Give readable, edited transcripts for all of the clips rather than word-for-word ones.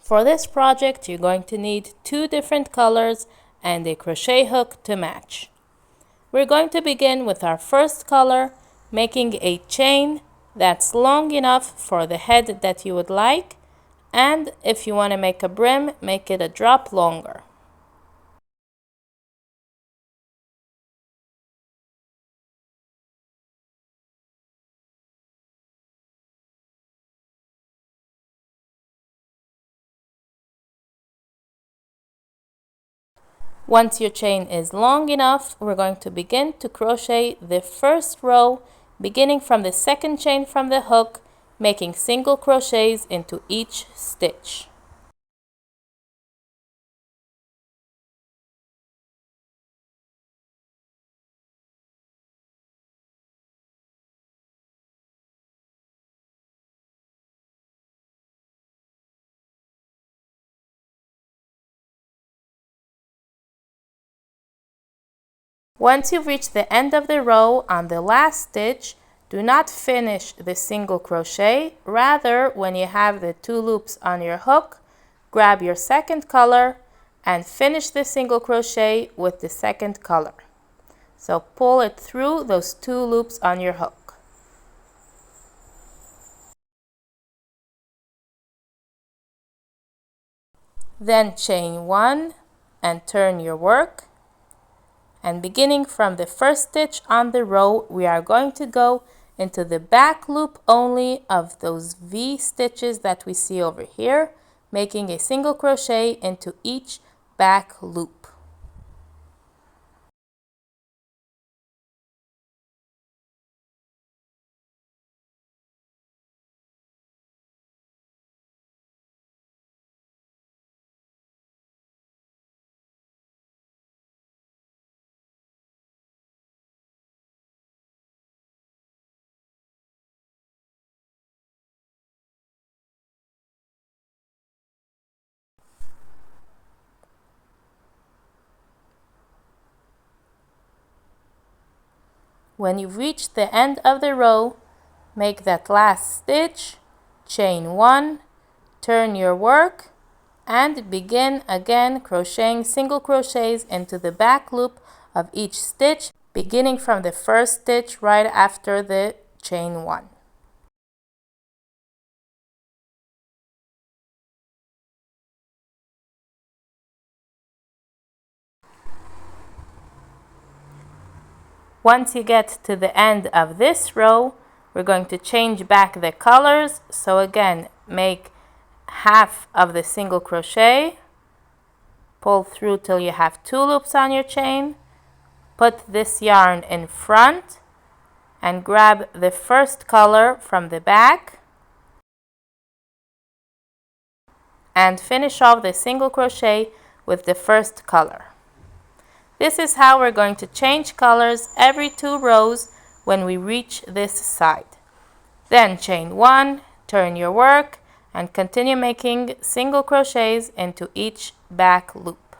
For this project, you're going to need 2 different colors and a crochet hook to match. We're going to begin with our first color, making a chain that's long enough for the head that you would like, and if you want to make a brim, make it a drop longer. Once your chain is long enough, we're going to begin to crochet the first row, beginning from the second chain from the hook, making single crochets into each stitch. Once you've reached the end of the row on the last stitch, do not finish the single crochet. Rather, when you have the 2 loops on your hook, grab your second color and finish the single crochet with the second color. So pull it through those 2 loops on your hook. Then chain 1 and turn your work. And beginning from the first stitch on the row, we are going to go into the back loop only of those V stitches that we see over here, making a single crochet into each back loop. When you reach the end of the row, make that last stitch, chain 1, turn your work, and begin again crocheting single crochets into the back loop of each stitch, beginning from the first stitch right after the chain 1. Once you get to the end of this row, we're going to change back the colors. So again, make half of the single crochet, pull through till you have 2 loops on your chain, put this yarn in front and grab the first color from the back and finish off the single crochet with the first color. This is how we're going to change colors every 2 rows when we reach this side. Then chain 1, turn your work, and continue making single crochets into each back loop.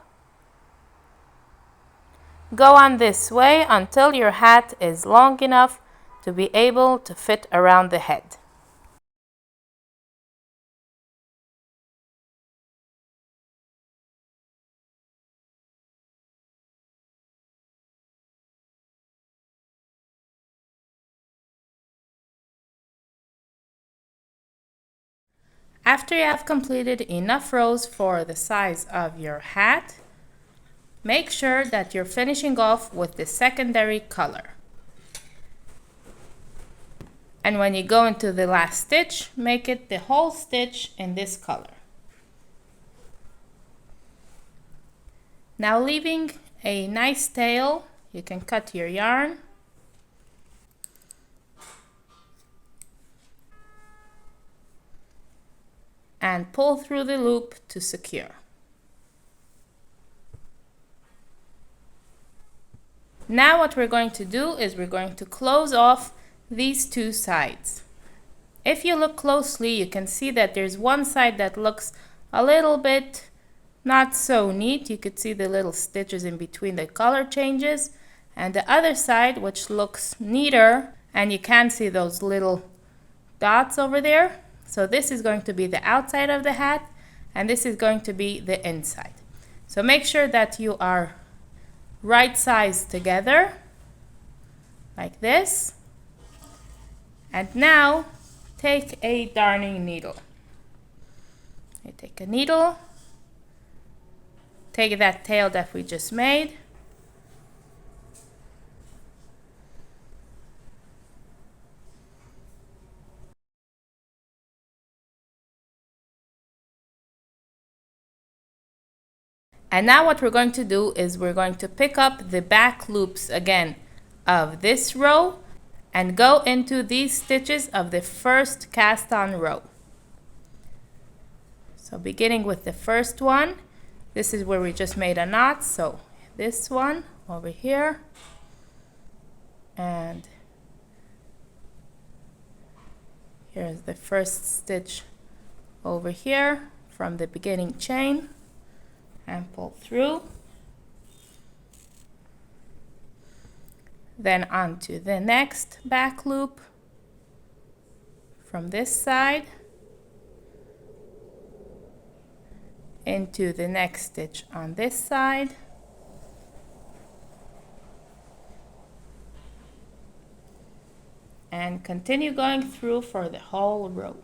Go on this way until your hat is long enough to be able to fit around the head. After you have completed enough rows for the size of your hat, make sure that you're finishing off with the secondary color. And when you go into the last stitch, make it the whole stitch in this color. Now, leaving a nice tail, you can cut your yarn. And pull through the loop to secure. Now what we're going to do is we're going to close off these 2 sides. If you look closely, you can see that there's one side that looks a little bit not so neat. You could see the little stitches in between the color changes, and the other side, which looks neater, and you can see those little dots over there. So this is going to be the outside of the hat, and this is going to be the inside. So make sure that you are right size together, like this. And now take a darning needle. You take a needle, take that tail that we just made, and now what we're going to do is we're going to pick up the back loops again of this row and go into these stitches of the first cast on row. So beginning with the first one, this is where we just made a knot, so this one over here, and here's the first stitch over here from the beginning chain, and pull through. Then onto the next back loop from this side into the next stitch on this side, and continue going through for the whole row.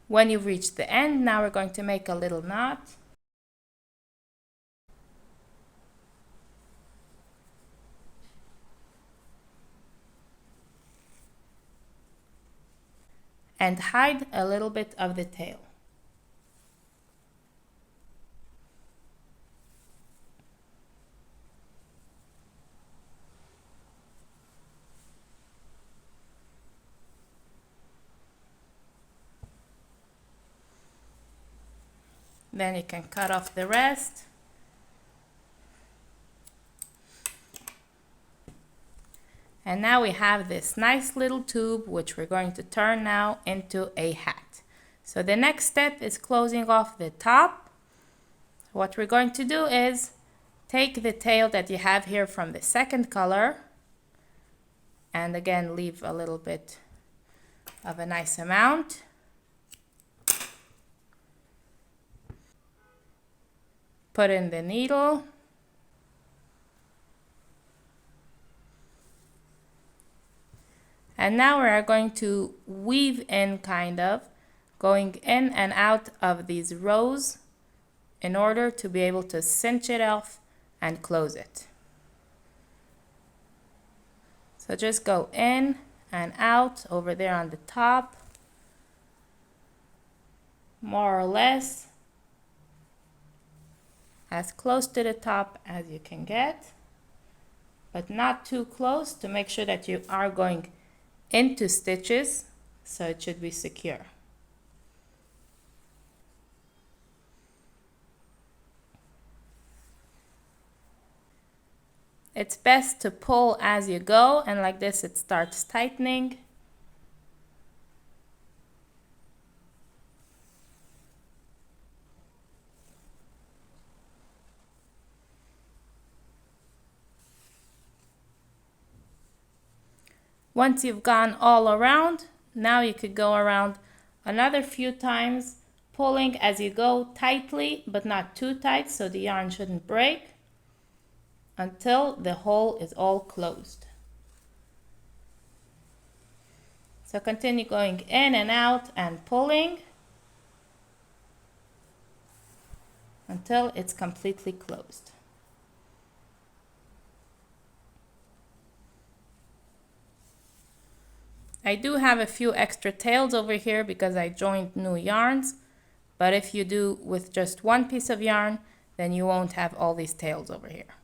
When you've reached the end, now we're going to make a little knot. And hide a little bit of the tail. Then you can cut off the rest. And now we have this nice little tube, which we're going to turn now into a hat. So the next step is closing off the top. What we're going to do is take the tail that you have here from the second color, and again leave a little bit of a nice amount. Put in the needle. And now we are going to weave in, kind of, going in and out of these rows in order to be able to cinch it off and close it. So just go in and out over there on the top, more or less as close to the top as you can get, but not too close, to make sure that you are going into stitches, so it should be secure. It's best to pull as you go, and like this it starts tightening. Once you've gone all around, now you could go around another few times, pulling as you go tightly, but not too tight so the yarn shouldn't break, until the hole is all closed. So continue going in and out and pulling until it's completely closed. I do have a few extra tails over here because I joined new yarns, but if you do with just one piece of yarn, then you won't have all these tails over here.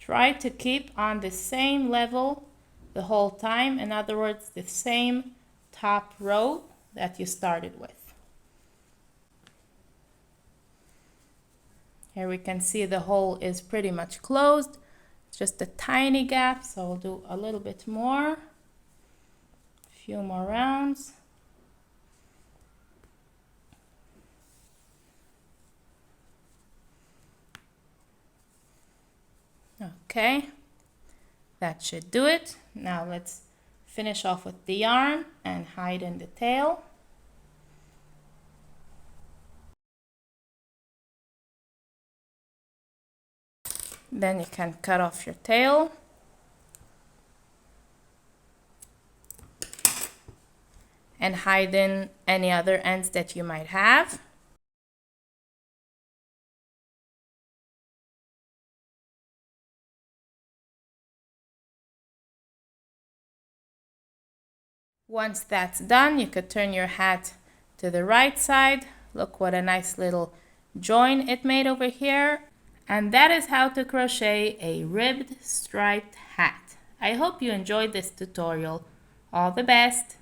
Try to keep on the same level the whole time. In other words, the same top row that you started with. Here we can see the hole is pretty much closed. It's just a tiny gap, so I'll do a little bit more. A few more rounds. Okay, that should do it. Now let's finish off with the yarn and hide in the tail. Then you can cut off your tail. And hide in any other ends that you might have. Once that's done, you could turn your hat to the right side. Look what a nice little join it made over here. And that is how to crochet a ribbed striped hat. I hope you enjoyed this tutorial. All the best!